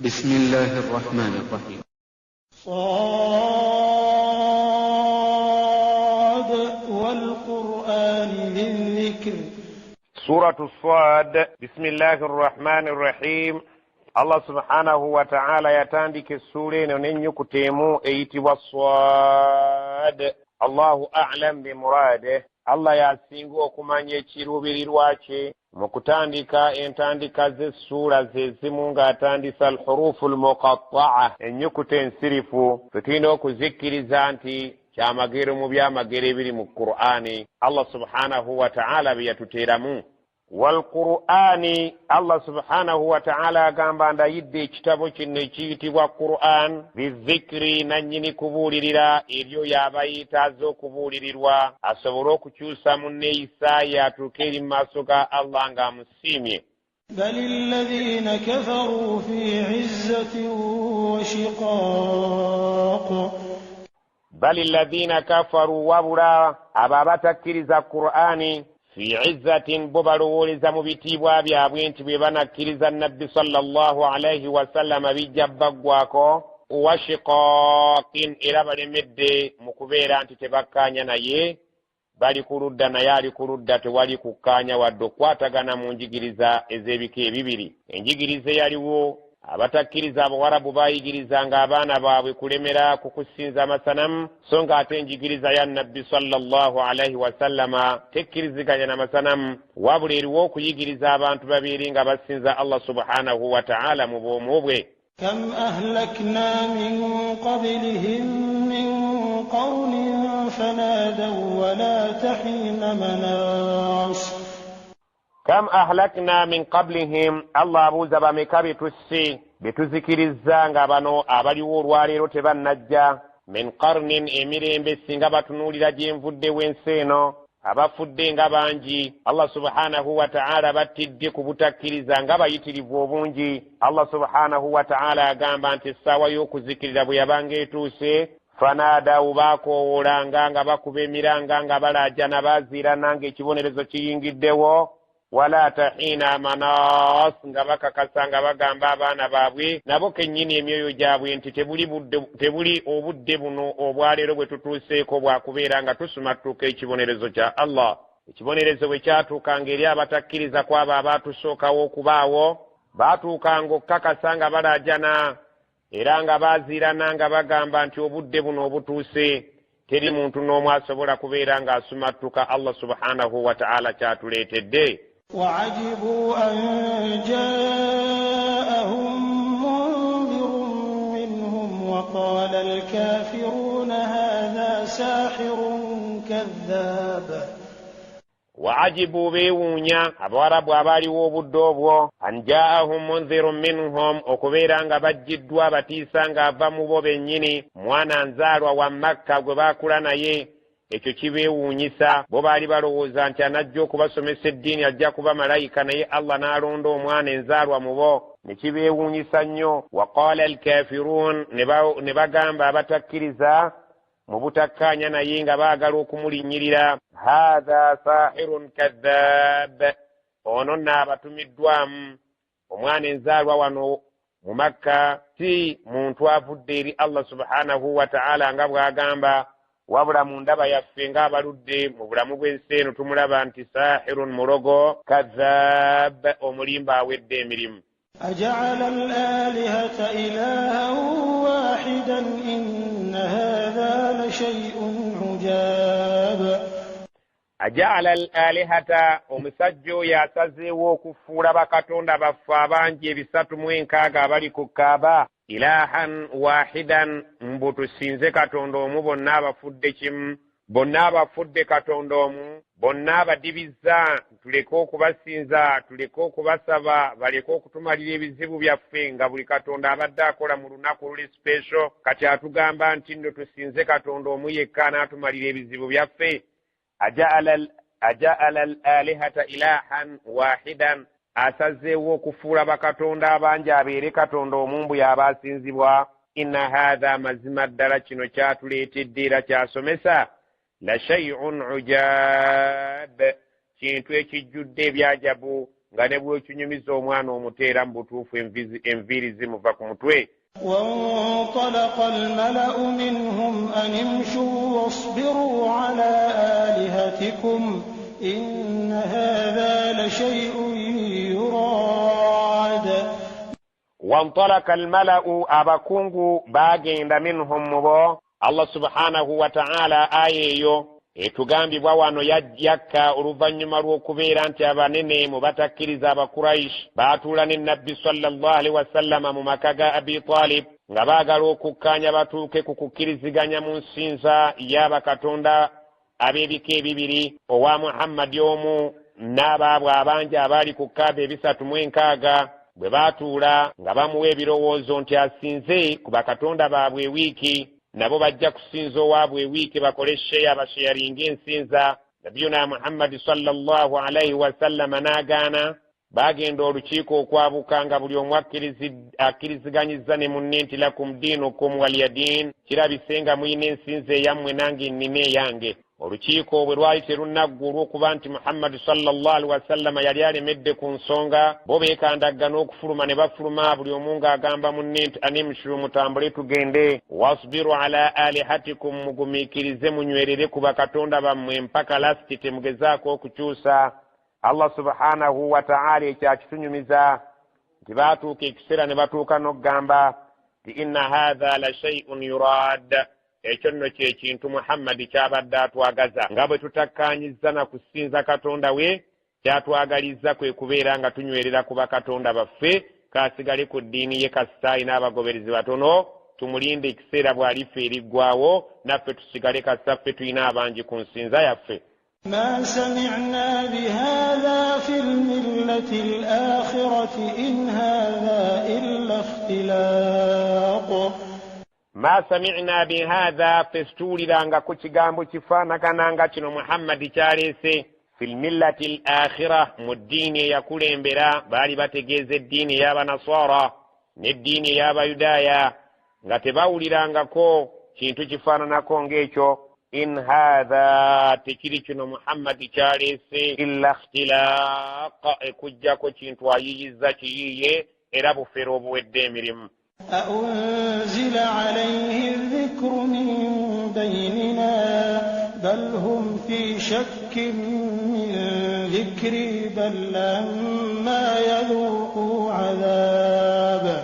بسم الله الرحمن الرحيم. صاد والقرآن ذي الذكر. سورة الصاد. بسم الله الرحمن الرحيم. الله سبحانه وتعالى يتاندك السورين وننيك تيمو ايتي والصاد. الله أعلم بمراده. الله yasinga okumanya ekiruubiri lwaki mu kutandika entandika z'essuula ze zimu ng'atandisa alhurufu almuqatta'a, ennyukuta ensirifu. Tulina okuzikkiriza nti kyamagero mu byamagero ebiri mu Qur'ani Allah subhanahu wa ta'ala bye yatuteeramu. Walqur'ani, Allah subhanahu wa ta'ala agamba ndayidde ekitabo kino ekiyitibwa Qur'an bizikiri, nannyini kubuulirira ebyo yabayita azze okubuulirirwa asobole okukyusa mu nneeyisa atuuke eri mu maaso ga Allah ng'amusiimye. بل الذين كفروا في عزة وشقاق. بل الذين كفروا وبرا أبابتكرز القرآن في عزة ببرولز مبتيبوا بيابوين تبيبانا كرز النبي صلى الله عليه وسلم بجبقواكو وشقاق إلى برمد مكبيرا أنت تبكانيا نايه bali kuludda naye ali kuludda tewali kukkaanya wadde okukwatagana mu njigiriza ez'ebika ebibiri. Enjigiriza yaliwo abatakkiriza abawarabu bayigirizanga abaana baabwe kulemera kukusinza amasanamu, so ng'ate enjigiriza ya nabbi sallallahu alaihi wasallama tekkiriziganya n'amasanamu, wabula eriwo okuyigiriza abantu babeere nga basinza Allah subhanahu wa ta'ala mu bwomu bwe. كم أهلكنا من قبلهم من قرن فنادوا ولا تحين مناص. كم أهلكنا من قبلهم. الله أبو زبا مكابتسي بتذكرزanga bano abaliwo olwaleero tebannajja. min qarnin, emirembe singa batunuulira gye nvudde w'ensi eno abafudde nga bangi. Allah subhanahu wa ta'ala battidde ku butakkiriza nga bayitirivu obungi. Allah subhanahu wa ta'ala agamba nti essaawa y'okuzikirira bwe yabanga etuuse fanaadawu baakoowolanga nga bakuba emiranga nga balaajana baaziirana ng'ekibonerezo kiyingiddewo. wala tahiina manas, nga bakakasa nga bagamba abaana baabwe nabo kennyini emyoyo gyabwe nti tebuli obudde buno obwaleero bwe tutuuseeko bwakubeera nga tusumattuka ekibonerezo kya Allah. Ekibonerezo bwe kyatuukanga eri abatakkiriza kwabo abaatusookawo okubaawo, baatuukanga okukakasa nga balaajana era nga baaziirana nga bagamba nti obudde buno obutuuse teri muntu n'omu asobola kubeera ng'asumattuka Allah subhanahu wa ta'ala kyatuleetedde. وعجبوا أن جاءهم منذر منهم وقال الكافرون هذا ساحر كذاب. وعجبوا بيوnya abawarabu abaliwo obudde obwo an jaahum munzirun minhum, okubeera nga bajjiddwa batiisa nga ava mu bo bennyini, mwana nzaalwa wa Makka gwe baakula naye. Ekyo kibeewuunyisa. Bo baali balowooza nti anajja okubasomesa eddiini ajja kuba malayika, naye Allah n'alonda omwana enzaalwa mu bo. Ne kibeewuunyisa nnyo. Waqaala alkaafiruun, ne bagamba abatakkiriza mu butakkaanya naye nga baagala okumulinnyirira, haadha saahirun kadhaab, ono nno abatumiddwamu. Omwana enzaalwa wano mu Makka si muntu avudde eri Allah subhanahu wa ta'ala nga bw'agamba, wabula mu ndaba yaffe ng'abaludde mu bulamu bw'ensi eno tumulaba nti saahirun mulogo, kadhaab omulimba awedde emirimu. أجعل الآلهة إلها واحدا إن هذا لشيء عجاب. أجعل الآلهة, omusajja oyo asazeewo okufuula bakatonda baffe abangi 360 abali ku Kaaba, ilahan wahidan, mbu tusinze katonda omu bonna abafudde kimu, bonna abafudde katonda omu, bonna abadibizza, tuleke okubasinza, tuleke okubasaba, baleke okutumalira ebizibu byaffe nga buli katonda abadde akola mu lunaku luli special, kati atugamba nti nno tusinze katonda omu yekka n'atumalira ebizibu byaffe. Ajaala al-alihata ilahan wahidan, asazeewo okufuula bakatonda abangi abeere katonda omu mbu y'abaasinzibwa. Inna haadha, mazima ddala kino kyatuleetedde era kyasomesa, la shay'un ujaab, kintu ekijjudde ebyajabu nga ne bw'okinyumiza omwana omuteera mu butuufu enviiri zimuva ku mutwe. وانطلق الملأ منهم أن امشوا واصبروا على آلهتكم إن هذا لشيء يراد. وانطلق الملأ أبكونغ باغين منهم مبو الله سبحانه وتعالى آية etugambibwa wano yajjaka oluvannyuma lw'okubeera nti abanene mu batakkiriza abakuraishi baatuula ne nabbi sallallahu alaihi wasallama mu maka ga Abi Talib nga baagala okukkaanya batuuke ku kukkiriziganya mu nsinza y'abakatonda ab'ebika ebibiri owa Muhammadi omu n'abaabwe abangi abaali ku Kaaba 360 bwe baatuula nga bamuwa ebirowoozo nti asinze ku bakatonda baabwe ewiiki nabo bajja kusinza owaabwe ewiiki bakole sheya basheyaringa ensinza. Nabiyuna Muhammadi sallallahu alaihi wasallama n'agaana. Bagenda olukiiko okwabuka nga buli omu akkiriziganyiza ne munne nti lakum diinukum waliya diin, kirabise nga muyina ensinza eyammwe nange nnina eyange. Olukiiko bwe lwali terunnaggwa olw'okuba nti Muhammadi sallallahu alaihi wasallama yali alemedde ku nsonga, bo beekandagana okufuluma ne bafuluma buli omu ng'agamba munne nti animshu mutambule tugende, wasbiru ala alihatikum mugumiikirize munywerere ku bakatonda bammwe mpaka lasiti temugezaako okukyusa. Allah subhanahu wa ta'ala ekyakitunyumiza nti baatuuka ekiseera ne batuuka n'okugamba nti inna hadha la shay'un yurad, ekyo nno kyekintu Muhammadi kyabadde atwagaza nga bwe tutakkaanyizza na kusinza katonda we, kyatwagalizza kwe kubeera nga tunywerera ku bakatonda baffe kaasigale ku ddiini ye kasitaayi n'abagoberezi batono, tumulinde ekiseera bw'alifa eriggwawo naffe tusigale kasitaffe tulina abangi ku nsinza yaffe. ما سمعنا بهذا في الملة الآخرة إن هذا إلا اختلاق. ما سمعنا بهذا فاستولرanga ku kigambo kifaanagananga kino Muhammadi kyaleese fil millati al-akhirah, mu ddiini eyakulembera baali bategeeza eddiini ey'abanasara n'eddiini ey'abayudaaya nga tebawulirangako kintu kifaananako ng'ekyo. In hadha, tekiri kino Muhammadi kyaleese illa ikhtilaq, ekujjako kintu ayiyiza kiyiye era bufere obuwedde emirimu. أأنزل عليه الذكر من بيننا بل هم في شك من ذكري بل لما يذوقوا عذاب.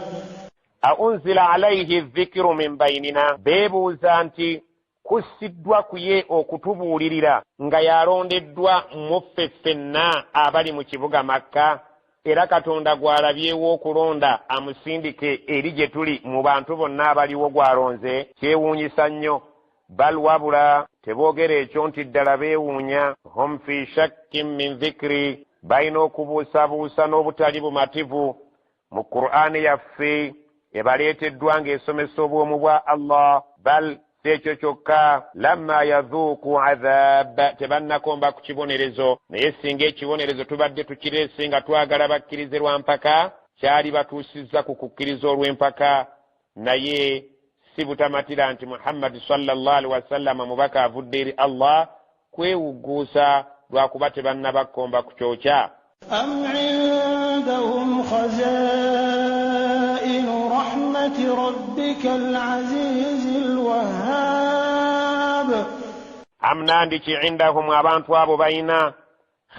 أأنزل عليه الذكر من بيننا, beebuuza nti kussiddwa ku ye okutubuulirira nga yalondeddwa muffe ffenna abali mu kibuga Makka, era Katonda gw'alabyewo okulonda amusindike eri gye tuli mu bantu bonna abaliwo gw'alonze. Kyewuunyisa nnyo. Bal wabula teboogera ekyo nti ddala beewuunya. Hum fi shakkin min dhikri, balina okubuusabuusa n'obutali bumativu mu Qur'aani yaffe ebaleeteddwa ng'esomesa obwomu bwa Allah. Bal ekyo kyokka lamma yadhuuku adhaab, tebannakomba ku kibonerezo. Naye singa ekibonerezo tubadde tukireese nga twagala bakkirize lwa mpaka, kyali batuusizza ku kukkiriza olw'empaka. Naye si butamatira nti Muhammadi sallallahu alaihi wasallama mubaka avudde eri Allah kwewugguusa lwakuba tebannabakomba ku kyokya. أم عندهم خزائن رحمة ربك العزيز الوهاب. أم نانديكي عندهم abantu abo bayina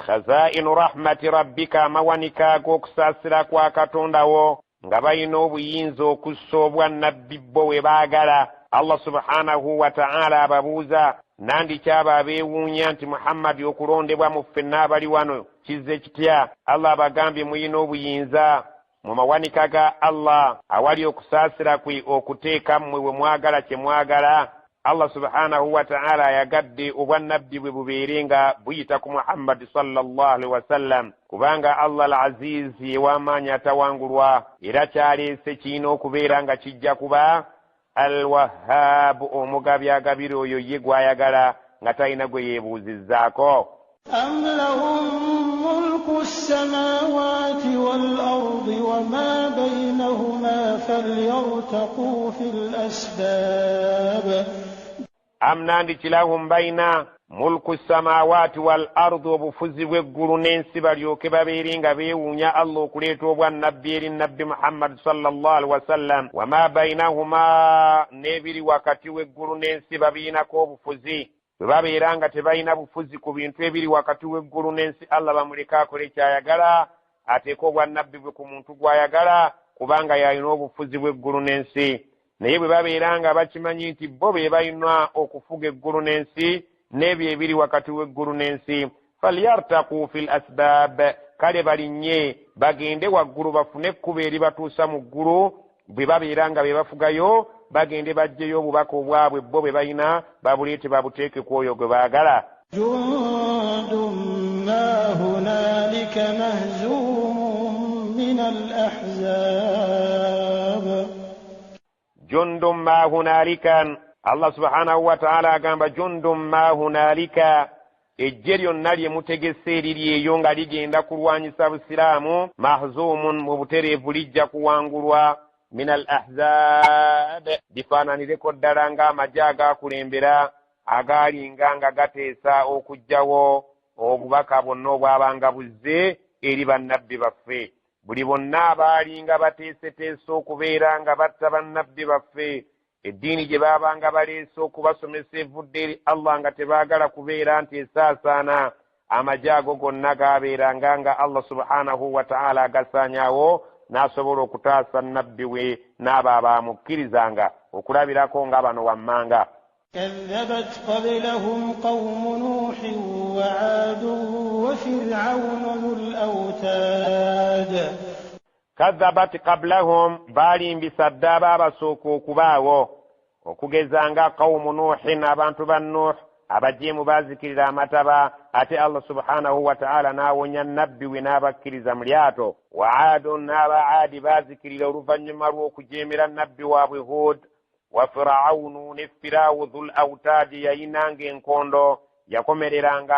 khaza'inu rahmati rabbika, amawanika g'okusaasira kwa Katonda wo nga bayina obuyinza okussa obwannabbi bbo we baagala. Allah subhanahu wa ta'ala ababuuza nandiki abo abeewuunya nti Muhammadi okulondebwa mu ffenna abali wano kizze kitya? Allah abagambye muyina obuyinza mu mawanika ga Allah awali okusaasira kwe okuteeka mmwe we mwagala kye mwagala. Allah subhanahu wa ta'ala ayagadde obwannabbi bwe bubeere nga buyita ku Muhammadi sallallahu alaihi wasallam, kubanga Allah al-Aziz yew'amaanyi atawangulwa, era kyaleese kirina okubeera nga kijja kuba al-Wahhab, omugabi agabira oyo ye gw'ayagala nga talina gwe yeebuuzizzaako. أم لهم ملك السماوات والأرض وما بينهما فليرتقوا في الأسباب. أم نانديكي لهم بين mulku samawati wal ardi obufuzi bw'eggulu n'ensi balyoke babeere nga beewuunya Allah okuleeta obwannabbi eri nabbi Muhammad sallallahu alaihi wasallam wama bainahuma n'ebiri wakati w'eggulu n'ensi babiinako obufuzi bwe babeera nga tebalina bufuzi ku bintu ebiri wakati w'eggulu n'ensi Allah bamuleka akole kyayagala ateeka obwannabbi bwe ku muntu gw'ayagala kubanga yalina obufuzi bw'eggulu n'ensi naye bwe babeera nga bakimanyi nti bo be balina okufuga eggulu n'ensi n'ebyo ebiri wakati w'eggulu n'ensi falyartaqu fil asbab kale balinnye bagende waggulu bafune ekkubo eribatuusa mu ggulu bwe babeera nga be bafugayo bagende bajjeyo obubaka obwabwe bo bwe balina babuleete babuteeke ku oyo gwe baagala. jundun ma hunalika mahzumun min al-ahzab jundun ma hunalika Allah subhanahu wa ta'ala agamba jundun ma hunalika ejje lyonna lye mutegese eriri eyo nga ligenda kulwanyisa busiraamu mahzumun mu butereevu lijja kuwangulwa min al ahzab bifaananireko ddala ng'amagye agaakulembera agaalinga nga gateesa okugjawo obubaka bwonna obwabanga buzze eri bannabbi baffe buli bonna abaalinga bateeseteese okubeera nga batta bannabbi baffe eddiini gye baabanga baleese okubasomesa evudde eri Allah nga tebaagala kubeera nti esaasaana amagye ago gonna gaabeeranga nga Allah subhanahu wa ta'ala agasaanyaawo n'asobola okutaasa nabbi we n'abo abaamukkirizanga okulabirako nga bano wammanga. كذبت قبلهم قوم نوح وعاد وفرعون ذو الأوتاد كذبت قبلهم بالين بسداب abasooka okubaawo okugezanga qawmu nuuhin abantu ba nuuh abajeemu baazikirira amataba ate Allah subhanahu wa ta'ala n'awonya nabbi we n'abakkiriza mu lyato wa aadun n'abaadi baazikirira oluvannyuma lw'okujeemera nabbi waabwe Hud wa firawunu ne firaawu dhul awtaadi yayinanga enkondo yakomereranga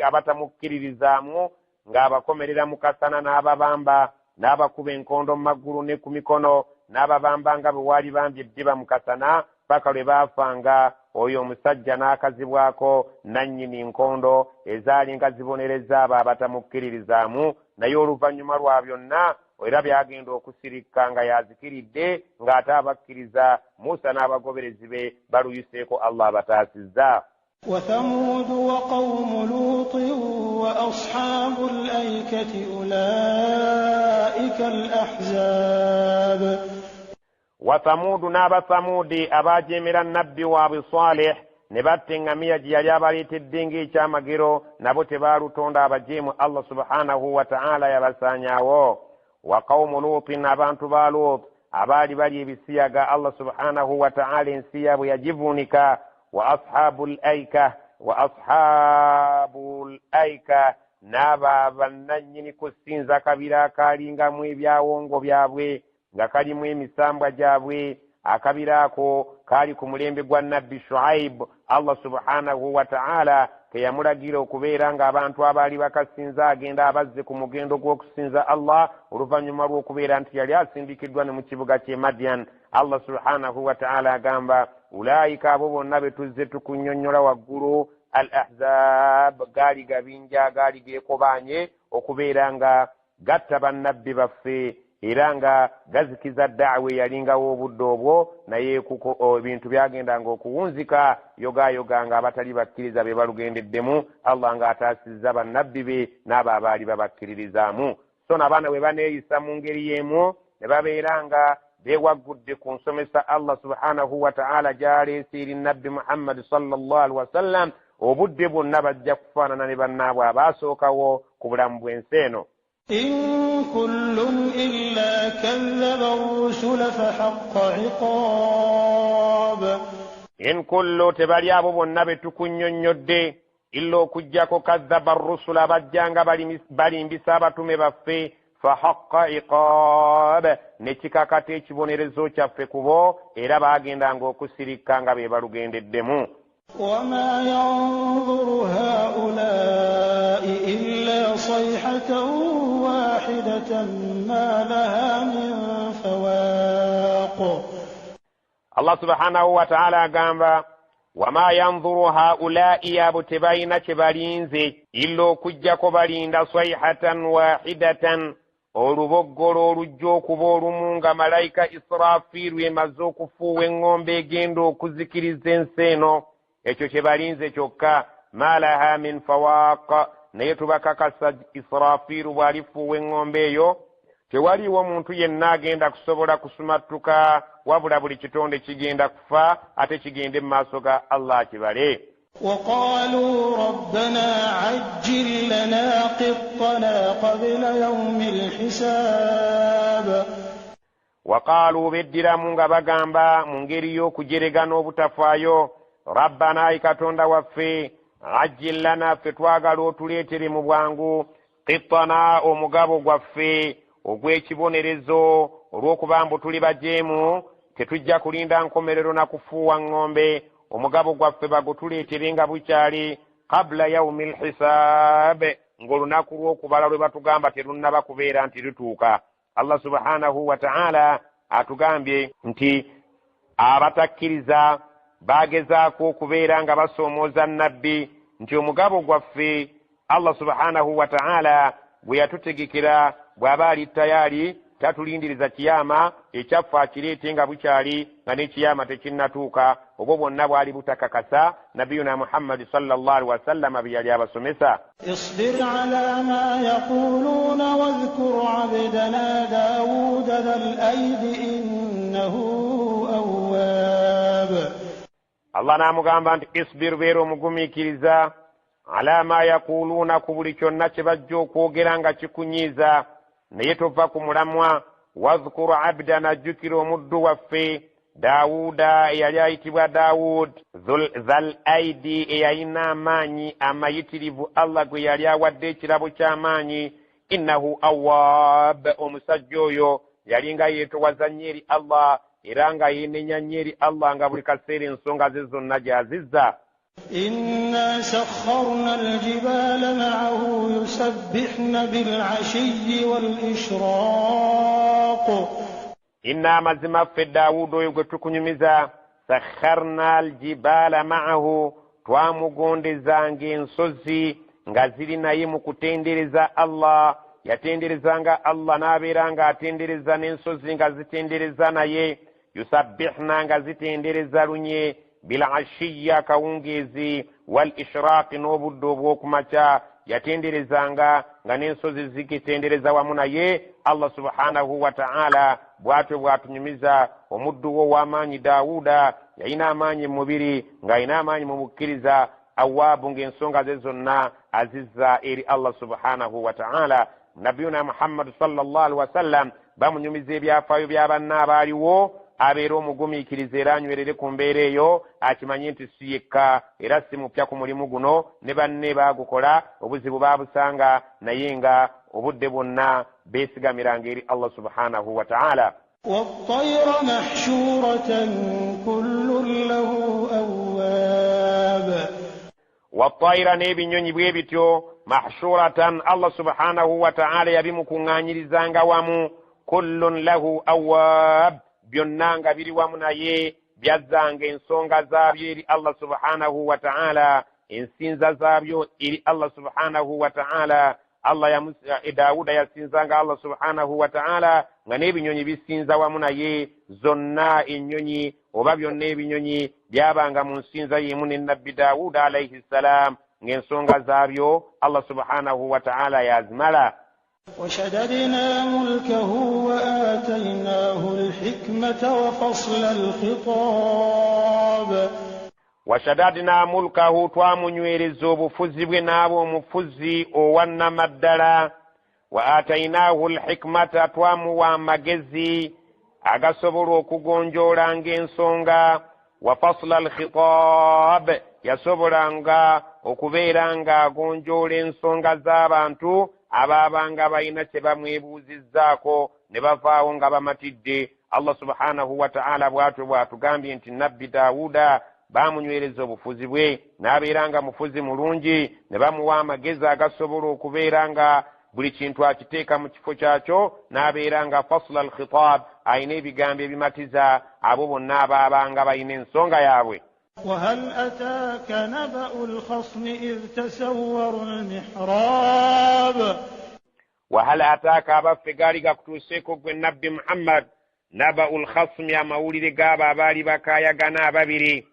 abatamukkiririzaamu ng'abakomerera mu kasana n'ababamba n'abakuba enkondo mu maggulu ne ku mikono n'ababamba nga bwe waali bambye eddiba mu kasana paka lwe baafanga oyo omusajja n'akazibwako nannyini nkondo ezaali nga zibonereza abo abatamukkiririzaamu naye oluvannyuma lwa byonna era byagenda okusirikka nga yazikiridde ng'ate abakkiriza Musa n'abagoberezi be baluyuseeko Allah abataasizza. وثمود وقوم لوط وأصحاب الأيكة أولئك الأحزاب وثمود نابا ثمود أباجمر النبي وابي صالح نباتن أمية جيالي باليت الدنجي كامجيرو نبوت بارو توندا أباجيم الله سبحانه وتعالى يبسانياو وقوم لوط نبانت بالوط أبالي بالي بسياغا الله سبحانه وتعالى انسياب يجبونك وأصحاب الأيكة نابا بنني كسينزا كبيرا كالينغا مwe byawongo byabwe nga kalimu emisambwa gyabwe akabirako kali ku mulembe gwa nabbi Shuaib Allah subhanahu wa ta'ala keyamulagira okubeera nga abantu abaali bakasinza agenda abazze ku mugendo gw'okusinza Allah oluvannyuma lw'okubeera nti yali asindikiddwa ne mu kibuga ky'e Madian. Allah subhanahu wa ta'ala agamba ulaika abo bonna be tuzze tukunnyonnyola waggulu al ahzab gaali gabinja gaali geekobanye okubeera nga gatta bannabbi baffe era nga gazikiza da'wa yalingawo obudde obwo naye kuko ebintu byagendanga okuwunzika yogayoga nga abatali bakkiriza be balugendeddemu Allah nga ataasizza bannabbi be n'abo abaali babakkiririzaamu. So n'abaana bwe baneeyisa mu ngeri y'emu ne babeera nga beewaggudde ku nsomesa Allah subhanahu wa ta'ala gy'aleese eri nabbi Muhammad sallallahu alaihi wasallam obudde bwonna bajja kufaanana ne bannaabwe abaasookawo ku bulamu bw'ensi eno. إن كل إلا كذب الرسل فحق عقاب إن كل تبالي أبو بنبي تكون ينيد إلا كجاكو كذب الرسل بجانغ بالين بسابة مبفي فحق عقاب نتيكا كاتيش بونيرزو چافكوبو إلا باغندانغو كسيريكانغ بيبالوغند الدمو وما ينظر هؤلاء إلا صيحة واحدة ما لها من فواق. الله سبحانه وتعالى قام wama yanzuru haulai abo tebalina kyebalinze illa okujjako balinda sayhatan wahidatan oluboggolo olujja okuba olumu nga malayika Israfiru emaze okufuuwa eŋŋombe egenda okuzikiriza ensi eno. Ekyo kyebalinze kyokka. Ma laha min fawaq, naye tubakakasa Israfiru bw'alifuuwa eŋŋombe eyo tewaliwo muntu yenna agenda kusobola kusumattuka, wabula buli kitonde kigenda kufa ate kigende mu maaso ga Allah kibale. وقالوا ربنا عجل لنا قطنا قبل يوم الحساب. وقالوا beddiramu nga bagamba mu ngeri y'okujeregana obutafaayo, rabbana ikatonda waffe ajjil lana ffe twagala otuleetere mu bwangu qittana omugabo gwaffe ogw'ekibonerezo olw'okuba mbu tuli bajeemu tetujja kulinda nkomerero na kufuuwa ŋŋombe. Omugabo gwaffe bagutuleetere nga bukyali qabla yaumi lhisab, ng'olunaku lw'okubala lwe batugamba terunnaba kubeera nti lutuuka. Allah subhanahu wa ta'ala atugambye nti abatakkiriza bagezaako okubeera nga basoomooza nnabbi nti omugabo gwaffe Allah subhanahu wa ta'ala bwe yatutegekera bw'aba ali tayali tatulindiriza kiyama ekyaffe akireete nga bukyali nga n'ekiyama tekinnatuuka. Obwo bwonna bwali butakakasa nabiyuna Muhammad sallallahu alaihi wasallam bye yali abasomesa. اصبر على ما يقولون واذكر عبدنا داود ذا الأيد إنه أواب. Allah n'amugamba nti isbir, beera omugumiikiriza, ala ma yaquluuna, ku buli kyonna kye bajja okwogera nga kikunyiiza naye tova ku mulamwa. Wadhkur abdana, jjukira omuddu waffe Daawuda eyali ayitibwa Daawud, zal aidi, eyalina amaanyi amayitirivu, Allah gwe yali awadde ekirabo ky'amaanyi. Innahu awwaab, omusajja oyo yali nga yeetowaza nnyo eri Allah era nga yeenenya nnyo eri Allah nga buli kaseera ensonga ze zonna gy'azizza. إنا سخرنا الجبال معه يسبحن بالعشي والإشراق. Inna mazima ffe Daawuda oyo gwe tukunyumiza, sakharna aljibaala ma'ahu, twamugondezanga ensozi nga ziri naye mu kutendereza Allah. Yatenderezanga Allah n'abeera nga atendereza n'ensozi nga zitendereza naye. Yusabbihna, nga zitendereza lunye, bilashiya, kawungeezi, wal ishraaqi, n'obudde obw'okumakya. Yatenderezanga nga n'ensozi zikitendereza wamu naye. Allah subhanahu wa ta'ala bw'atyo bw'atunyumiza omuddu wo w'amaanyi Daawuda. Yalina amaanyi mu mubiri ng'alina amaanyi mu bukkiriza, awaabu, ng'ensonga ze zonna azizza eri Allah subhanahu wa ta'ala. Nabiyuna Muhammad sallallahu alaihi wasallam bamunyumiza ebyafaayo bya banna abaaliwo, abeera omugumiikiriza era anywerere ku mbeera eyo, akimanye nti si yekka era si mupya ku mulimu guno, ne banne baagukola, obuzibu baabusanga naye nga obudde bwonna beesigamiranga eri Allah subhanahu wa ta'ala. والطير محشورة كل له أواب. والطير, n'ebinyonyi bwe bityo, mahshuratan, Allah subhanahu wa ta'ala yabimukuŋŋaanyirizanga wamu, kullun lahu awwaab, byonna nga biri wamu naye byazzanga ensonga zaabyo eri Allah subhanahu wa ta'ala, ensinza zaabyo eri Allah subhanahu wa ta'ala. Daawuda yasinzanga Allah subhanahu wa ta'ala nga n'ebinyonyi bisinza wamu naye. Zonna ennyonyi oba byonna ebinyonyi byabanga mu nsinza yemu ne nabbi Daawuda alayhi salam, ng'ensonga zaabyo Allah subhanahu wa ta'ala yazimala. وشددنا ملكه وآتيناه الحكمة وفصل الخطاب. وشددنا ملكه, twamunywereza obufuzi bwe n'aba omufuzi owannamaddala. وآتيناه الحكمة, twamuwa amagezi agasobola okugonjoolanga ensonga. وفصل الخطاب, yasobolanga okubeera nga agonjoola ensonga z'abantu abaabanga balina kye bamwebuuzizzaako ne bavaawo nga bamatidde. Allah subhanahu wa ta'ala bw'atyo bw'atugambye nti nabbi Daawuda baamunywereza obufuzi bwe n'abeera nga mufuzi mulungi, ne bamuwa amagezi agasobola okubeera nga buli kintu akiteeka mu kifo kyakyo, n'abeera nga fasla al-khitaab, ayina ebigambo ebimatiza abo bonna abaabanga balina ensonga yaabwe. وهل أتاك نبأ الخصم إذ تسوروا المحراب وهل أتاك أبفقاري كتوسيكو بالنبي محمد نبأ الخصم يا مولي قابا بالي بكايا قنا ببري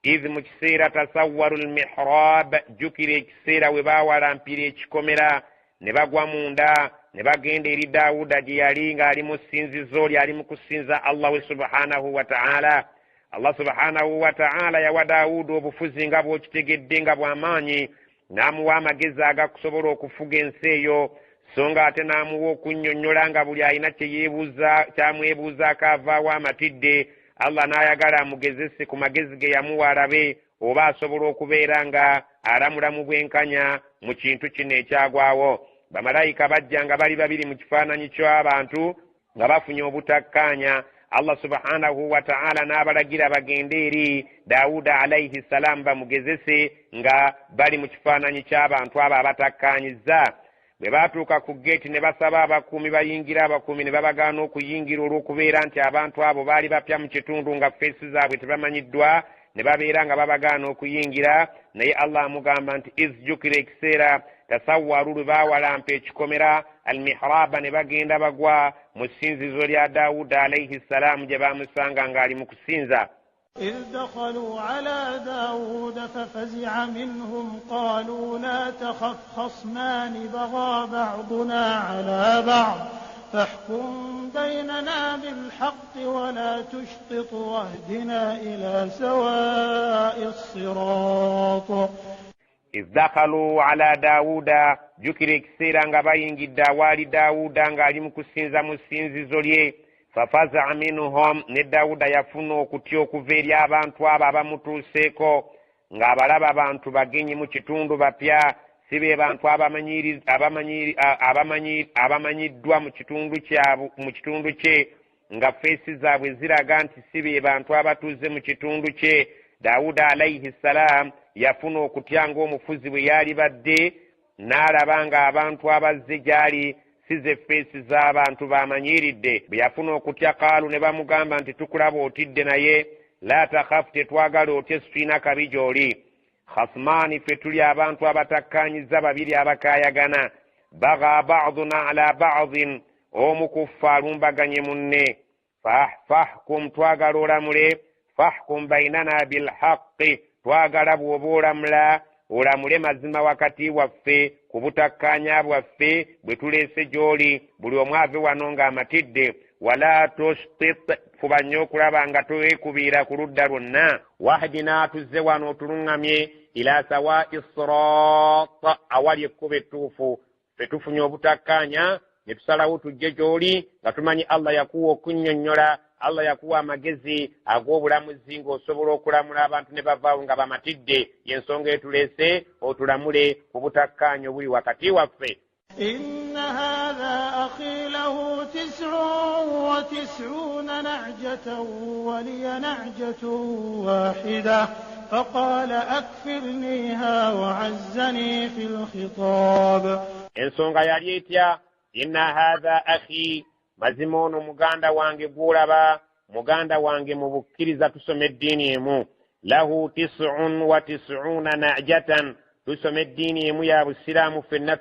إذ مكسيرة تسوروا المحراب جكري كسيرة وباولا مبيري كوميرا نبقوا موندا نبقين ديري داود جيالي غالي مسينزي زوري علي مكسينزا الله سبحانه وتعالى Allah subhanahu wa ta'ala ya Dawudu obufuzi nga bw'okitegedde nga bw'amaanyi n'amuwa amagezi agakusobola okufuga ensi eyo so nga ate n'amuwa okunnyonnyola nga buli alina kyamwebuuzaako avaawo amatidde Allah n'ayagala amugezese ku magezi ge yamuwa alabe oba asobola okubeera nga alamula mu bwenkanya mu kintu kino ekyagwawo. Bamalayika bajja nga bali babiri mu kifaananyi ky'abantu nga bafunye obutakkaanya. Allah subhanahu wa ta'ala n'abalagira bagende eri Dawuda alayhi salam bamugezese nga bali mu kifaananyi ky'abantu abo abatakkaanyizza. Bwe baatuuka ku geeti ne basaba abakuumi bayingira, abakuumi ne babagaana okuyingira olw'okubeera nti abantu abo baali bapya mu kitundu nga feesi zaabwe tebamanyiddwa, ne babeera nga babagaana okuyingira. Naye Allah amugamba nti izjukira ekiseera tasawwaru lwe baawalampa ekikomera almihraba ne bagenda bagwa mu ssinzizo lya Dawuda alayhi salamu gye baamusanga ng'ali mu kusinza. إذ دخلوا على داود ففزع منهم قالوا لا تخف خصمان بغى بعضنا على بعض فاحكم بيننا بالحق ولا تشطط واهدنا إلى سواء الصراط. إذ دخلوا على داود جكري كسيرا ngabayingidde awaali Dawuda ng'ali mu kusinza mu ssinzizo lye. Fafaza minhum ne Dawuda yafuna okutya okuva eri abantu abo abamutuuseeko ng'abalaba abantu bagenyi mu kitundu bapya, si be bantu abamanyiddwa mu kitundu kye nga feesi zaabwe ziraga nti si be bantu abatuuze mu kitundu kye. Dawuda alayhi salam yafuna okutya ng'omufuzi bwe yali badde, n'alaba ng'abantu abazze gy'ali size feesi z'abantu bamanyiridde. Bwe yafuna okutya qaalu ne bamugamba nti tukulaba otidde naye la takhafu tetwagala otye situlina kabi gy'oli. Khasmaani ffe tuli abantu abatakkaanyiza babiri abakaayagana. Baga ba'duna ala ba'din omu ku ffe alumbaganye munne. Fahkum twagala olamule. Fahkum bainana bilhaqqi twagala bw'oba olamula olamule mazima wakati waffe ku butakkaanya bwaffe bwe tuleese gy'oli, buli omu ave wano ng'amatidde. Wala tushtit fuba nnyo okulaba nga toweekubiira ku ludda lwonna. Wahdina tuzze wano otuluŋŋamye ila sawaa'i siraat awali ekkubo ettuufu. Ffe tufunye obutakkaanya ne tusalawo tujje gy'oli nga tumanyi Allah yakuwa okunnyonnyola, Allah yakuwa amagezi ag'obulamuzi ng'osobola okulamula abantu ne bavaawo nga bamatidde. Y'ensonga etuleese otulamule ku butakkaanya obuli wakati waffe. إن هذا أخي له 99 نعجة ولي نعجة واحدة فقال أكفلنيها وعزني في الخطاب. Ensonga yali etya inna hadha akhi mazima ono muganda wange gw'olaba, muganda wange mu bukkiriza tusoma eddiini emu. Lahu 99 na'jatan tusoma eddiini emu ya busiraamu ffenna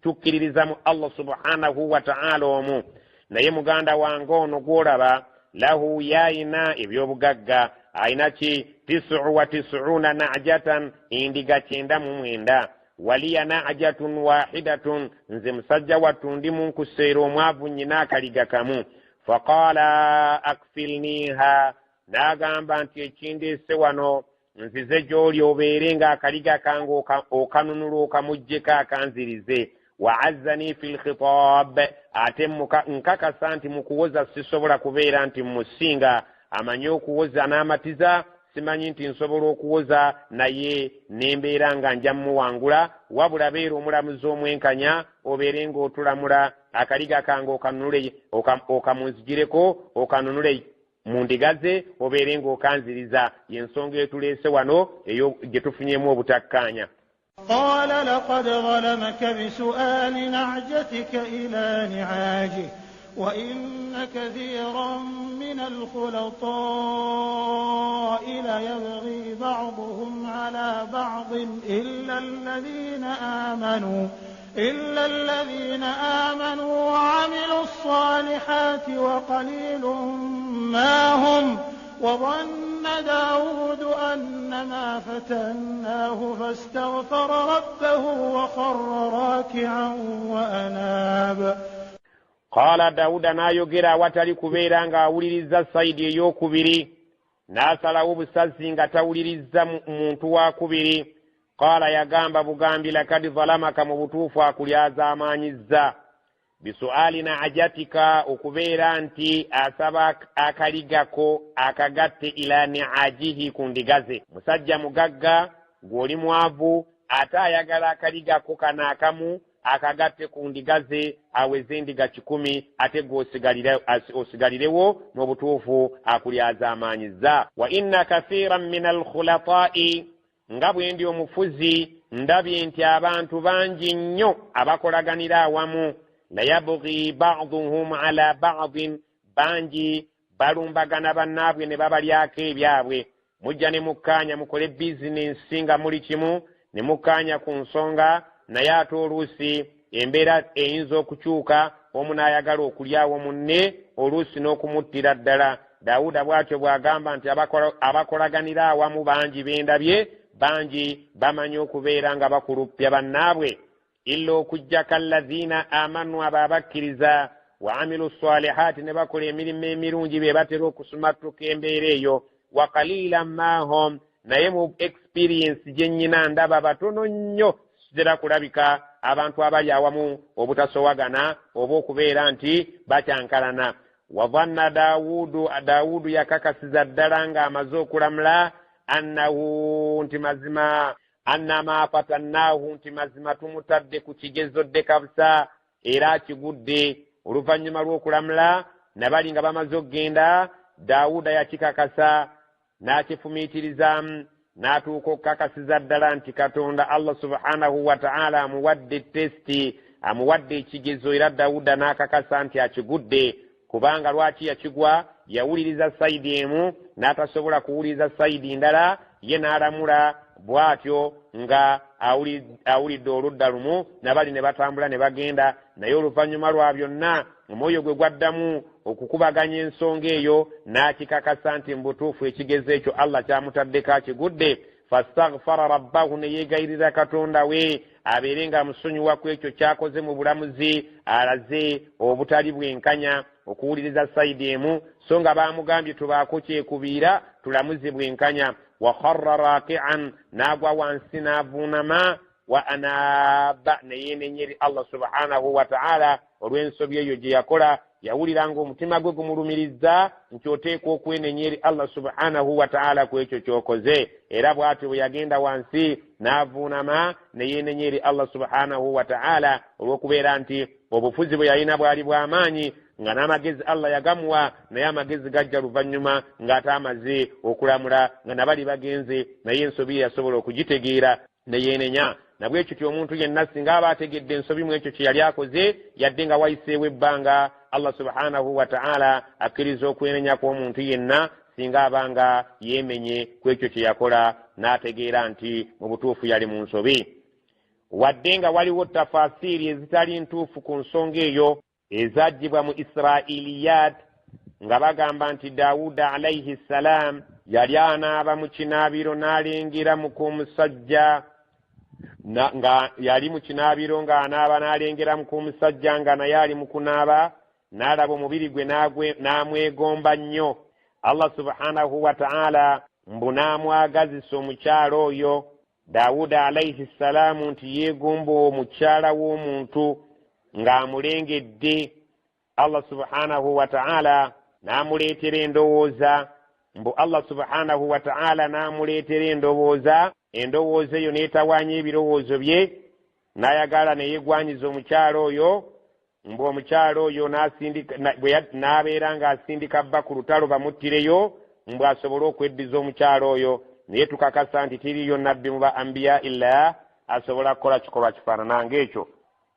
tukkiririza mu Allah subhanahu wa ta'ala omu. Naye muganda wange ono gw'olaba lahu yayina ebyobugagga, ayina ki 99 na'jatan endiga 99. Waliya na'jatun wahidatun nze musajja wattu ndi mu nkuseera omwavu nnyina akaliga kamu. Faqala akfilniha n'agamba nti ekindeese wano nzize gy'oli obeere ng'akaliga kange okanunula okamuggyeko akanzirize. Wa azzani fil khitab ate nkakasa nti mu kuwoza sisobola kubeera nti mmusinga. Amanyi okuwoza n'amatiza, simanyi nti nsobola okuwoza naye nembeera nga nja mmuwangula. Wabula beera omulamuzi omwenkanya obeere ng'otulamula akaliga kange okanunule okamunzigireko okanunule mu ndiga ze obeere ng'okanziriza. Y'ensonga etuleese wano eyo gye tufunyemu obutakkaanya. قال لقد ظلمك بسؤال نعجتك إلى نعاجه وإن كثيرا من الخلطاء ليبغي بعضهم على بعض إلا الذين آمنوا وعملوا الصالحات وقليل ما هم وظن داود أنما فتناه فاستغفر ربه وخر راكعا وأناب. قال داود نayogera watali kubeera ng'awuliriza sayidi ey'okubiri n'asalawo obusazzi nga tawuliriza muntu wa kubiri. Qala yagamba bugambi lakad zalamaka mu butuufu akulyazaamaanyizza bisualina ajatika okubeera nti asaba akaligako akagatte ila niajihi ku ndigaze. Musajja mugagga gw'oli mwavu ate ayagala akaligako kano akamu akagatte ku ndigaze aweze endiga 10 ate osigalirewo mu butuufu akulyazaamaanyizza. Wa inna kathiran min alkhulata'i nga bwe ndi omufuzi ndabye nti abantu bangi nnyo abakolaganira awamu layabghi ba'duhum ala ba'din bangi balumbagana bannaabwe ne babalyako ebyabwe. Mujja ne mukkaanya mukole bizinensi nga muli kimu ne mukkaanya ku nsonga naye ate oluusi embeera eyinza okukyuka omu n'ayagala okulyawo munne oluusi n'okumuttira ddala. Daawuda bw'atyo bw'agamba nti abakolaganira awamu bangi bendabye bangi bamanyi okubeera nga bakuluppya bannaabwe illa okujjako alladhina amanu ababakkiriza wa amilu salihati ne bakola emirimu emirungi be batera okusumattuka embeera eyo. Wa qalilan mahum naye mu experience gye nnyina ndaba batono nnyo kitera kulabika abantu abali awamu obutasowagana oba okubeera nti bakyankalana. Wadhanna Daawudu yakakasiza ddala ng'amaze okulamula annahu nti mazima annama fatannahu nti mazima tumutadde ku kigezo ddeka busa era akigudde. Oluvannyuma lw'okulamula nabali nga bamaze okugenda Daawuda yakikakasa n'akifumiitirizamu n'atuuka okukakasiza ddala nti Katonda Allah subhanahu wa ta'ala amuwadde testi amuwadde ekigezo era Daawuda n'akakasa nti akigudde. Kubanga lwaki yakigwa yawuliriza sayidi emu n'atasobola kuwuliriza sayidi ndala ye n'alamula bw'atyo nga awulidde oludda lumu nabali ne batambula ne bagenda. Naye oluvannyuma lwa byonna omwoyo gwe gwaddamu okukubaganya ensonga eyo n'akikakasa nti mu butuufu ekigezo ekyo Allah kyamutaddeko akigudde. Fastaghfara rabbahu ne yeegayirira Katonda we abeere nga musonyiwa ku ekyo kyakoze mu bulamuzi alaze obutali bwenkanya okuwuliriza sayidi emu so nga bamugambye tubaako kyekubiira tulamuzi bwenkanya. Wa kharra raki'an n'agwa wansi n'avuunama wa anaaba ne yeenenyeri Allah subhanahu wa ta'ala olw'ensobi eyo gye yakola. Yawuliranga omutima gwe gumulumirizza nti oteekwa okwenenya eri Allah subhanahu wa ta'ala ku ekyo ky'okoze. Era bw'atyo bwe yagenda wansi n'avuunama ne yeenenya eri Allah subhanahu wa ta'ala olw'okubeera nti obufuzi bwe yalina bwali bw'amaanyi nga n'amagezi Allah yagamuwa naye amagezi gajja luvannyuma ng'ate amaze okulamula nga nabali bagenze naye ensobi yasobola okugitegeera ne yeenenya. Nabwekityo omuntu yenna singa aba ategedde ensobi mu ekyo kye yali akoze yadde nga wayiseewo ebbanga Allah subhanahu wa ta'ala akkiriza okwenenya kw'omuntu yenna singa abanga yeemenye ku ekyo kye yakola n'ategeera nti mu butuufu yali mu nsobi. Wadde nga waliwo tafasiri ezitali ntuufu ku nsonga eyo ezaggyibwa mu Israiliyat nga bagamba nti Daawuda alayhi salam yali anaaba mu kinaabiro n'alengera ku musajja nga yali mu kinaabiro ng'anaaba n'alengera ku musajja nga naye ali mu kunaaba n'alaba omubiri gwe n'amwegomba nnyo. Allah subhanahu wa ta'ala mbu n'amwagazisa omukyala oyo Daawuda alayhi salaamu nti yeegomba omukyala w'omuntu ng'amulengedde. Allah subhanahu wa ta'ala n'amuleetera endowooza mbu Allah subhanahu wa ta'ala n'amuleetera endowooza eyo n'etawaanya ebirowoozo bye n'ayagala ne yeegwanyiza omukyala oyo mbu omukyala oyo n'abeera ng'asindika bba ku lutalo bamuttireyo mbu asobole okweddiza omukyala oyo. Naye tukakasa nti tiriyo nabbi mu ba ambiya illa asobola kukola kikolwa kifaanana ng'ekyo.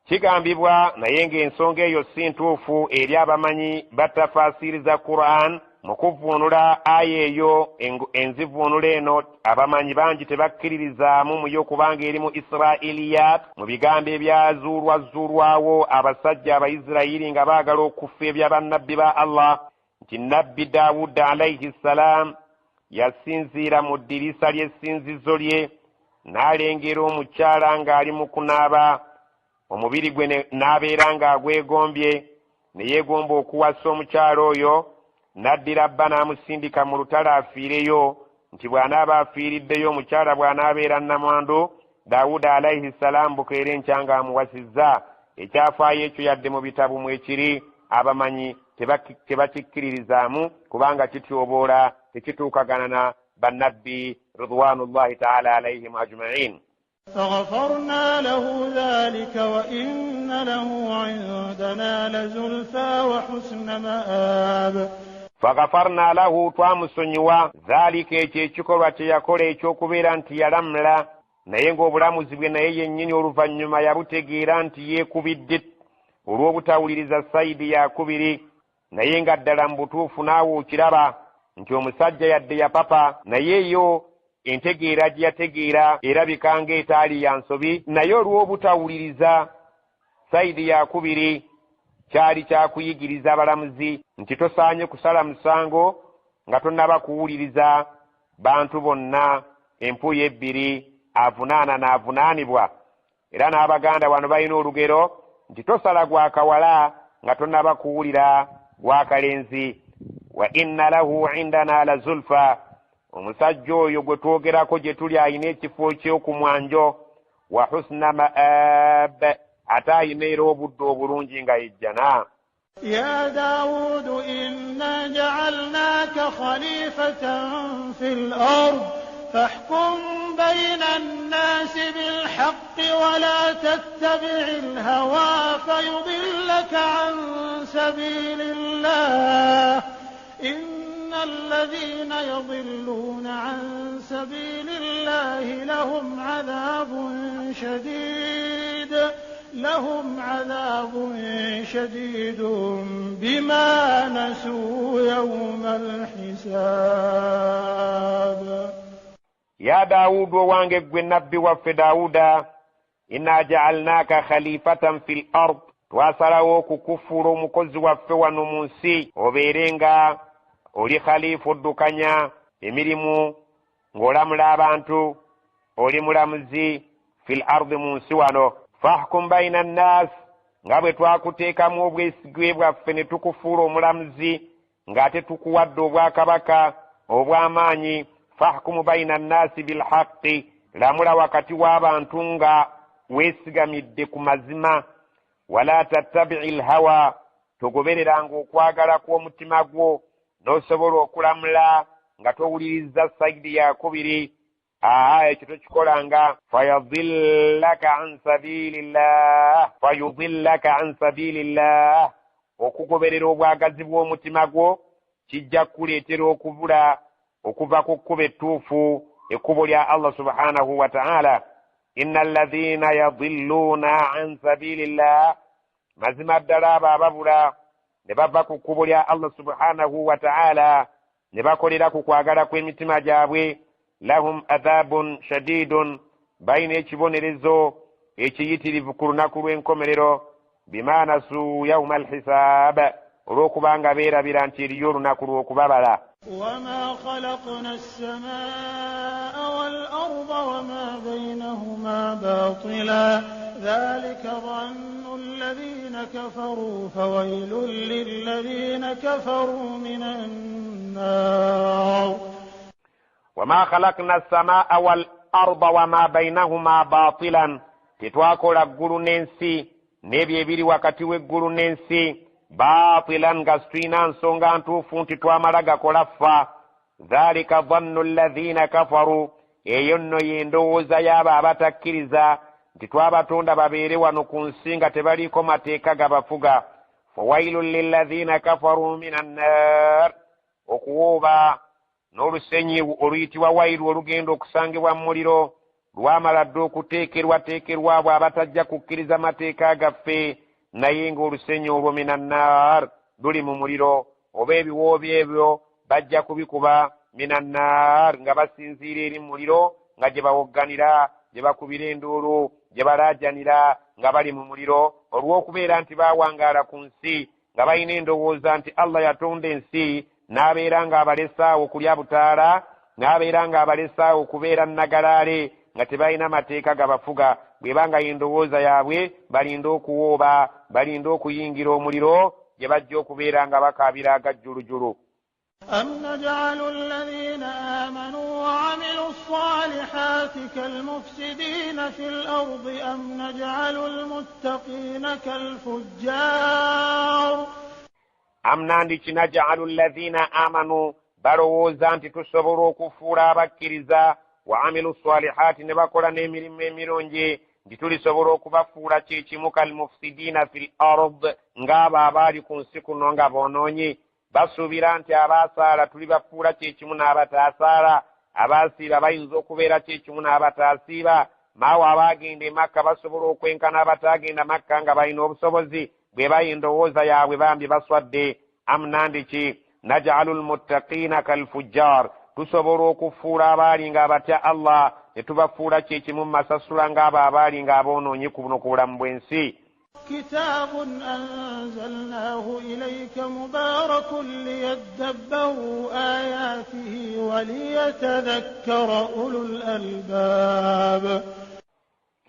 kigambibwa naye ng'ensonga eyo si ntuufu eri abamanyi batafaasiriza Qur'an mu kuvvuunula aya eyo enzivuunula eno abamanyi bangi tebakkiririzaamu muyo kubanga eri mu Israiliyat mu bigambo ebyazuulwazuulwawo abasajja Abayisirayiri nga baagala okuffa ebyabannabbi ba Allah nti nabbi Daawuda alayhi salaam yasinziira mu ddirisa ly'essinzizo lye n'alengera omukyala ng'ali mu kunaaba omubiri gwe n'abeera ng'agwegombye ne yeegomba okuwasa omukyala oyo n'addira bba n'amusindika mu lutalo afiireyo nti bw'anaaba afiiriddeyo omukyala bw'anaabeera nnamwandu Daawuda alayhi salaamu bukeera enkya ng'amuwasizza ekyafaayo ekyo yadde mu bitabu mwekiri abamanyi tebakikkiririzaamu kubanga kityoboola tekituukagana na bannabbi ridwanullahi taala alayhim ajmain. فغفرنا له ذلك وإن له عندنا لزلفى وحسن مآب. فغفرنا له twamusonyiwa ذلك ekikolwa kye yakola ekyokubeera nti yalamula naye ng'obulamuzi bwe naye yennyini oluvannyuma yabutegeera nti yeekubidde olw'obutawuliriza sayidi yakubiri naye nga ddala mu butuufu naawe okiraba nti omusajja yadde yapapa naye yo entegeera gye yategeera erabika ng'etaali ya nsobi naye olw'obutawuliriza sayidi yakubiri kyali kyakuyigiriza abalamuzi nti tosaanye kusala musango nga tonnaba kuwuliriza bantu bonna empuuya ebbiri avunaana n'avunaanibwa. Era n'Abaganda wano balina olugero nti tosala gwa kawala nga tonnaba kuwulira gwa kalenzi. Wa inna lahu indana la zulfa, omusajja oyo gwe twogerako gye tuli ayina ekifo ky'okumwanjo. Wa husna ma'ab, ate ayina era obudde obulungi nga yejjana. يا داود إنا جعلناك خليفة في الأرض فاحكم بين الناس بالحق ولا تتبع الهوى فيضلك عن سبيل الله إن الذين يضلون عن سبيل الله لهم عذاب شديد بما نسوا يوم الحساب. يا داود وانجي gwe nabbi waffe Daawuda inna ja'alnaaka khalifatan fil ard, twasalawo okukufuula omukozi waffe wano mu nsi obeerenga oli khalifa oddukanya emirimu ng'olamula abantu oli mulamuzi fil ardi mu nsi wano. Fahkum baina nnaas, nga bwe twakuteekamu obwesigwe bwaffe ne tukufuula omulamuzi ng'ate tukuwadde obwakabaka obw'amaanyi. Fahkum baina nnaasi bilhaqqi, lamula wakati w'abantu nga weesigamidde ku mazima. Wala tattabi'i lhawa, togobereranga okwagala kw'omutima gwo n'osobola okulamula nga towuliriza sayidi yakubiri. Ekyo tokikolanga. Fayudillaka an sabilillah, okugoberera obwagazi bw'omutima gwo kijja kukuleetera okubula okuva ku kkubo ettuufu, ekkubo lya Allah subhanahu wa ta'ala. Innal ladhina yadilluuna an sabilillah, mazima ddala abo ababula ne bava ku kkubo lya Allah subhanahu wa ta'ala ne bakolera ku kwagala kw'emitima gyabwe. Lahum adhabun shadidun, bayina ekibonerezo ekiyitirivu ku lunaku lw'enkomerero. Bima nasu yawma alhisab, olw'okubanga beerabira nti eriyo olunaku lw'okubabala. وما خلقنا السماء والأرض وما بينهما باطلا ذلك ظن الذين كفروا فويل للذين كفروا من النار. وما خلقنا السماء والأرض وما بينهما باطلا, tetwakola ggulu n'ensi n'ebyo ebiri wakati w'eggulu n'ensi baatilan nga tulina nsonga ntuufu nti twamala gakola ffa. Dhalika dhannu alladhina kafaru, eyo nno y'endowooza y'abo abatakkiriza nti twabatonda babeere wano ku nsi nga tebaliiko mateeka gabafuga. Fawailun lilladhina kafaru minan nar, okuwooba n'olusenyi oluyitibwa wairu olugenda okusangibwa mu muliro lwamala dda okuteekerwateekerwa abo abatajja kukkiriza mateeka gaffe naye ng'olusenyi olwo minannaar luli mu muliro oba ebiwoobi ebyo bajja kubikuba minannaar nga basinziira eri mu muliro nga gye bawogganira gye bakubira enduulu gye balaajanira nga bali mu muliro olw'okubeera nti baawangaala ku nsi nga balina endowooza nti Allah yatonda ensi n'abeera ng'abalesaawo kulya butaala n'abeera ng'abalesaawo kubeera nnagalaale nga tebalina mateeka gabafuga bw'ebanga y'endowooza yaabwe balinda okuwooba balinda okuyingira omuliro gye bajja okubeera nga bakaabira agajjulujulu. أم نجعل الذين آمنوا وعملوا الصالحات كالمفسدين في الأرض أم نجعل المتقين كالفجار أم نانديكي نجعل الذين آمنوا balowooza nti tusobola okufuula abakkiriza wa amilu salihati ne bakola n'emirimu emirungi nti tulisobola okubafuula kyekimu kalmufsidiina fil ard ng'abo abaali ku nsi kuno nga boonoonyi basuubira nti abaasaala tulibafuula kyekimu n'abataasaala abaasiiba bayinza okubeera kyekimu n'abataasiiba maawe abaagenda e Makka basobola okwenkana abataagenda Makka nga balina obusobozi bwe bayi endowooza yaabwe bambi baswadde. Amunandiki naj'alu almuttaqiina kalfujjar tusobola okufuula abaali nga abatya Allah ne tubafuula kyekimu mu masasula ng'abo abaali nga aboonoonyi ku buno ku bulamu bw'ensi. كتاب أنزلناه إليك مبارك ليدبروا آياته وليتذكر أولو الألباب.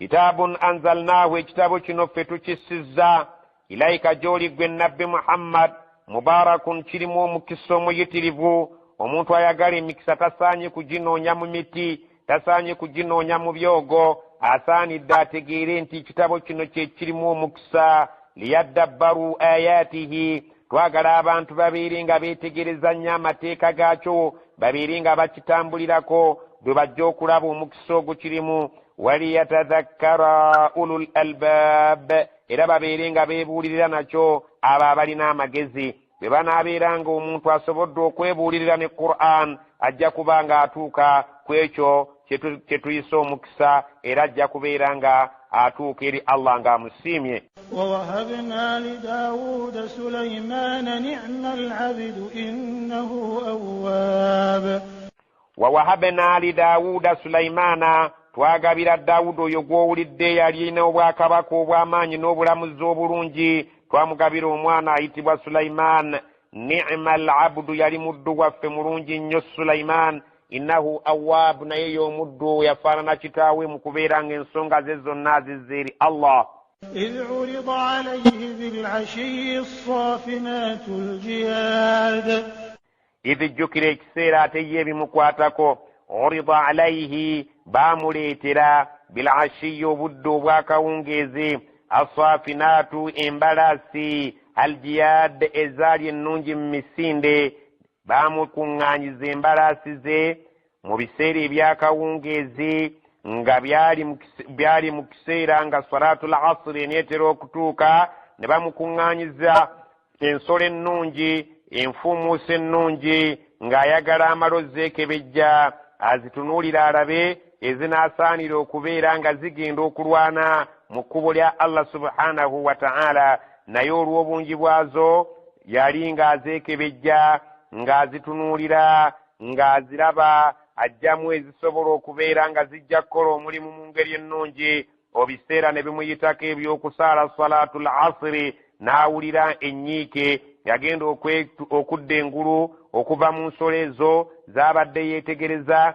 كتاب أنزلناه كتاب كنوفة تشسزا إليك جولي بن نبي محمد مبارك كريمو مكسوم يتريفو omuntu ayagala emikisa tasaanye kuginoonya mu miti tasaanye kuginoonya mu byogo asaanidde ategeere nti ekitabo kino kye kirimu omukisa liyaddabbaru ayatihi twagala abantu babeere nga beetegereza nnyo amateeka gaakyo babeere nga bakitambulirako bwe bajja okulaba omukisa ogwo kirimu waliyatadhakkara ulul albaab era babeere nga beebuulirira nakyo abo abalina amagezi bwe banaabeera nga omuntu asobodde okwebuulirira ne Qur'an ajja kuba nga atuuka ku ekyo kye tuyise omukisa era ajja kubeera nga atuuka eri Allah ng'amusiimye. ووهبنا لداود سليمان نعم العبد إنه أواب. ووهبنا لداود سليمان twagabira Daawudi oyo gw'owulidde yalina obwakabaka obw'amaanyi n'obulamuzi obulungi twamugabira omwana ayitibwa Sulaiman. Ni'ma al-abdu yali muddu waffe mulungi nnyo Sulaiman. Innahu awwab naye y'omuddu yafaanana kitaawe mu kubeera ng'ensonga ze zonna zizza eri Allah. إذ عرض عليه بالعشي الصافنات الجياد. إذ jjukira ekiseera ate ye ebimukwatako urida alayhi baamuleetera bil'ashiyi obudde obwakawungeezi asafinaatu embalaasi aljiyad ezaali ennungi mu misinde baamukuŋŋaanyiza embalaasi ze mu biseera ebyakawungeezi nga byali mu kiseera nga salaatul asiri eneetera okutuuka ne bamukuŋŋaanyiza ensolo ennungi enfuumuusa ennungi ng'ayagala amalozi ekebejja azitunuulira alabe ezinaasaanira okubeera nga zigenda okulwana mu kkubo lya Allah subhanahu wa ta'ala naye olw'obungi bwazo yali ng'azeekebejja ng'azitunuulira ng'aziraba ajjamu ezisobola okubeera nga zijja kukola omulimu mu ngeri ennungi. Obiseera ne bimuyitako eby'okusaala salaatul asiri n'awulira ennyiike yagenda okudda engulu okuva mu nsolo ezo z'abadde yeetegereza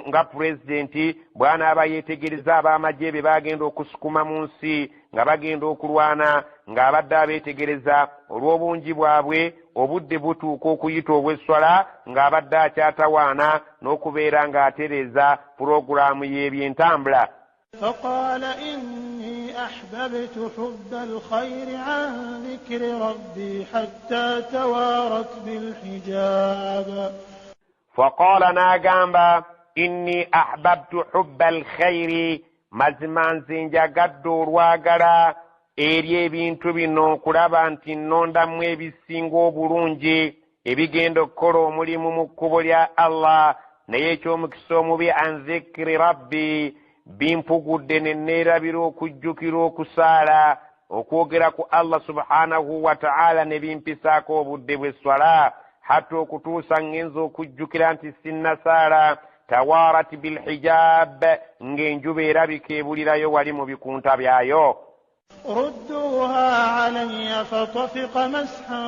nga pulezidenti bw'anaaba yeetegereza ab'amagye be bagenda okusukuma mu nsi nga bagenda okulwana ng'abadde abeetegereza olw'obungi bwabwe obudde butuuka okuyita obw'esswala ng'abadde akyatawaana n'okubeera ng'atereeza pulogulaamu y'ebyentambula. فقال إني أحببت حب الخير عن ذكر ربي حتى توارت بالحجاب. فقال ناغامبا إني أحببت حب الخير mazima nze njagadde olwagala eri ebintu bino kulaba nti nnondamu ebisinga obulungi ebigenda okukola omulimu mu kkubo lya Allah naye eky'omukisa omubi an zikri rabbi bimpugudde ne neerabira okujjukira okusaala okwogera ku Allah subhanahu wa ta'ala ne bimpisaako obudde bw'esswala hatta okutuusa ngenza okujjukira nti sinnasaala tawarat bilhijab ng'enjuba erabika ebulirayo wali mu bikunta byayo. ردوها علي فطفق مسحا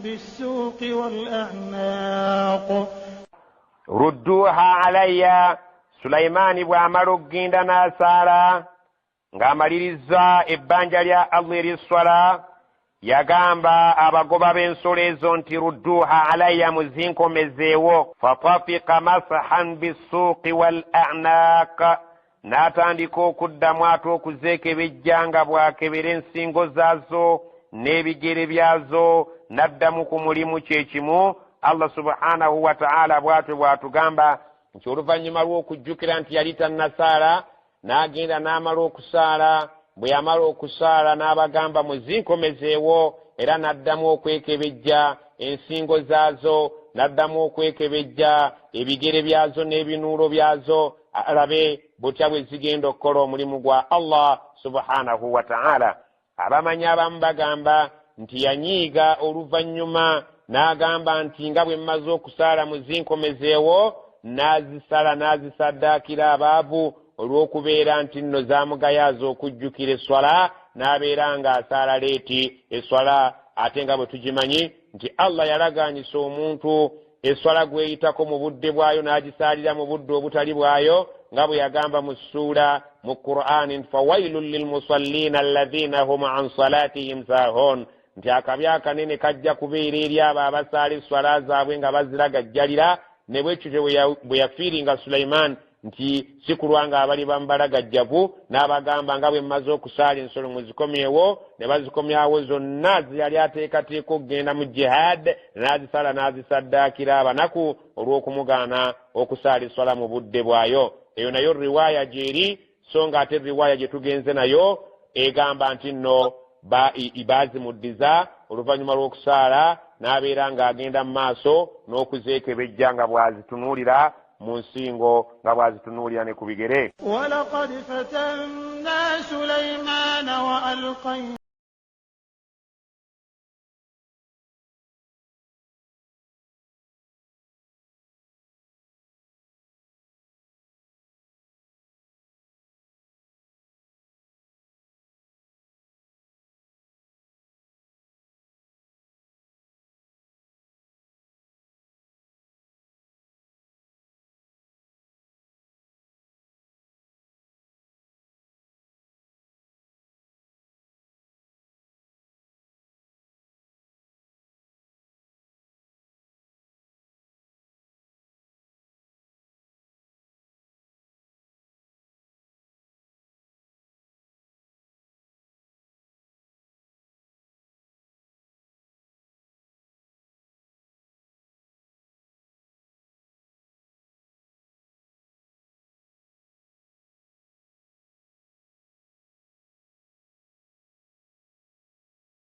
بالسوق والأعناق. rudduha alayya, Sulaimaani bw'amala okugenda n'asaala ng'amaliriza ebbanja lya Allah ery'esswala yagamba abagoba b'ensolo ezo nti rudduha alayya muzinkomezeewo. fatafika masahan bisuuqi wal a'naaq, n'atandika okuddamu ate okuzeekebejja nga bw'akebera ensingo zaazo n'ebigere byazo n'addamu ku mulimu kyekimu. Allah subhanahu wa ta'ala bw'atyo bw'atugamba nti oluvannyuma lw'okujjukira nti yali tannasaala n'agenda n'amala okusaala. bwe yamala okusaala n'abagamba muzinkomezeewo, era n'addamu okwekebejja ensingo zaazo, n'addamu okwekebejja ebigere byazo n'ebinuulo byazo, alabe butya bwe zigenda okukola omulimu gwa Allah subhanahu wa ta'ala. Abamanyi abamu bagamba nti yanyiiga oluvannyuma n'agamba nti nga bwe mmaze okusaala muzinkomezeewo, n'azisala n'azisaddaakira abaavu olw'okubeera nti nno zaamugayaaza okujjukira esswala, n'abeera ng'asaala leeti esswala. Ate nga bwe tugimanyi nti Allah yalagaanyisa omuntu esswala gweyitako mu budde bwayo n'agisaalira mu budde obutali bwayo, nga bwe yagamba mu ssuula mu Qur'ani nti fawailun lilmusalliina alladhiina hum an salaatihim saahun, nti akabi akanene kajja kubeera eri abo abasaala esswala zaabwe nga baziragajjalira. Ne bwekityo bwe yafiiringa Sulaiman nti si kulwa nga abali bamubalagajjavu, n'abagamba nga bwe mmaze okusaala ensolo muzikomyewo, ne bazikomyawo zonna zeyali ateekateeka okugenda mu jihad, n'azisala n'azisaddaakira abanaku olw'okumugaana okusaala esswala mu budde bwayo. Eyo nayo riwaaya gyeri, so nga ate riwaaya gye tugenze nayo egamba nti nno baazimuddiza oluvannyuma lw'okusaala n'abeera ng'agenda mu maaso n'okuzeekebejja nga bw'azitunuulira mu nsingo, nga bw'azitunuulira ne ku bigere. ولقد فتنا سليمان وألقينا